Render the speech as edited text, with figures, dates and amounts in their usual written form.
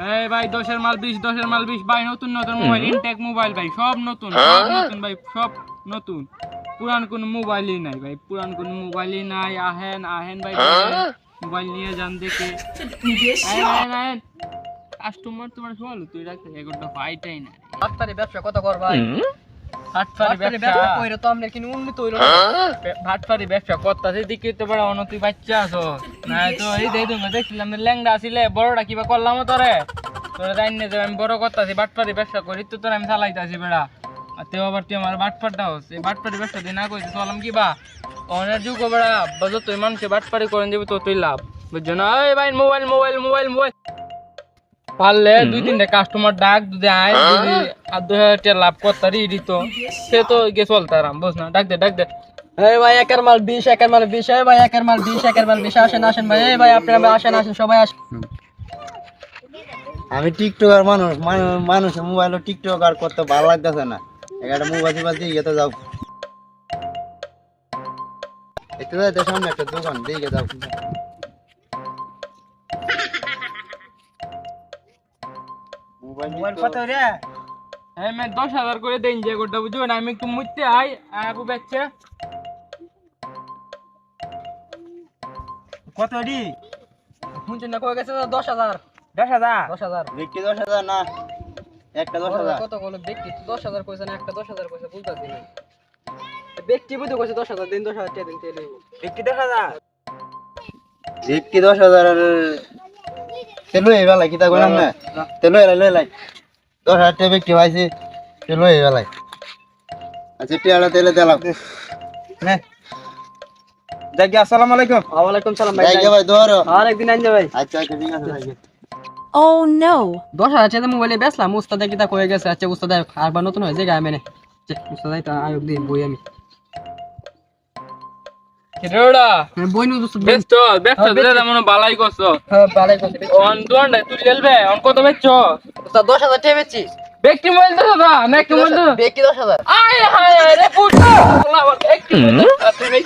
এই ভাই 10-এর মাল 20, 10-এর মাল 20 ভাই, নতুন নতুন মোবাইল, ইনটেক মোবাইল ভাই, সব নতুন ভাই, সব নতুন। পুরান কোন মোবাইলই নাই ভাই, পুরান কোন মোবাইলই নাই। আহেন আহেন ভাই, মোবাইল নিয়ে যান দেখে। কাস্টমার তোমার ভালো, তুই রাখতে এগুলো ফাইটাই না। বাটপারি ব্যবসা কত কর ভাই? ভাটপারি ব্যবসা কইরে তো আমরা কিনে উন্নত হইলো না। ভাটপারি ব্যবসা করতাছে দিকে তো বড় অনতি বাচ্চা আছো না তো। এই দেই তুমি দেখছিলাম ল্যাংড়া আসিলে বড়টা কিবা করলাম তোরে তোরে জানি যে আমি বড় করতাছি ভাটপারি ব্যবসা করি তো তোর আমি চালাইতাছি বেড়া। আর তেও আবার তুই আমার ভাটপারটা হস, এই ভাটপারি ব্যবসা দিয়ে না কইতে চলাম কিবা অনেক যুগ বেড়া বাজো। তুই মানুষে ভাটপারি করেন যাবি তো তুই লাভ বুঝছো না। এই ভাই মোবাইল মোবাইল মোবাইল মোবাইল পারলে 2-3টা কাস্টমার ডাক যদি আয়, যদি 2,000 লাভ করতারি দিত সে তো গে চলতারাম বুঝ না। ডাক দে এই ভাই একের মাল 20, একের মাল 20, এই ভাই একের মাল 20, একের মাল 20, আসেন আসেন ভাই। এই ভাই আপনারা আসেন আসেন সবাই আসেন। আমি টিকটকার মানুষ, মানুষের মোবাইলে টিকটক আর করতে ভালো লাগতেছে না। একটা মোবাইল দিয়ে গেতে যাও, একটু যাইতে সামনে একটা দোকান দিয়ে যাও। মোবাইল কত রে? এই মে 10,000 করে দেন যে গোটা বুঝো না। আমি একটু মুইতে আই আপু বেচছে কত দি? শুনছেন না কই গেছে 10,000। 10,000 বিক্রি 10,000 না, একটা 10,000। কত বলে ব্যক্তি 10,000 কইছে না একটা 10,000 কইছে বুঝতাছি না। ব্যক্তি বুঝে কইছে 10,000 দিন, 10,000 টাকা দিন তেলে বিক্রি 10,000 বিক্রি 10,000 আর তেলো এই বেলা কিতা কইলাম না, তেলো এলাই লাই 10,000 টাকা বিক্রি হইছে, তেলো এই বেলা। আচ্ছা টিয়াটা তেলে দিলাম নে। দেখি। আসসালামু আলাইকুম। ওয়ালাইকুম সালাম ভাই। যাই ভাই ধরো। আরেকদিন আইন ভাই। আচ্ছা আচ্ছা ঠিক আছে ভাই। Oh no! 10,000 টাকা মোবাইলে বেচলাম, উস্তাদ কিতা কয়ে গেছে। আচ্ছা উস্তাদ আরবার নতুন হয়েছে গায় মেনে উস্তাদ তা আয়োগ দিন বই আমি কিরোড়া বই নু উস্তাদ বেস্ট দিলে মনে বালাই করছো। হ্যাঁ ভালোই করছে। অন দুয়ান্ডা তুই চলবে অন কত বেচছো? উস্তাদ 10,000 টাকা বেচছি। ব্যক্তি মোবাইল 10,000 না কি মোবাইল? ব্যক্তি 10,000। আয় হায় রে পুটা একটি মোবাইল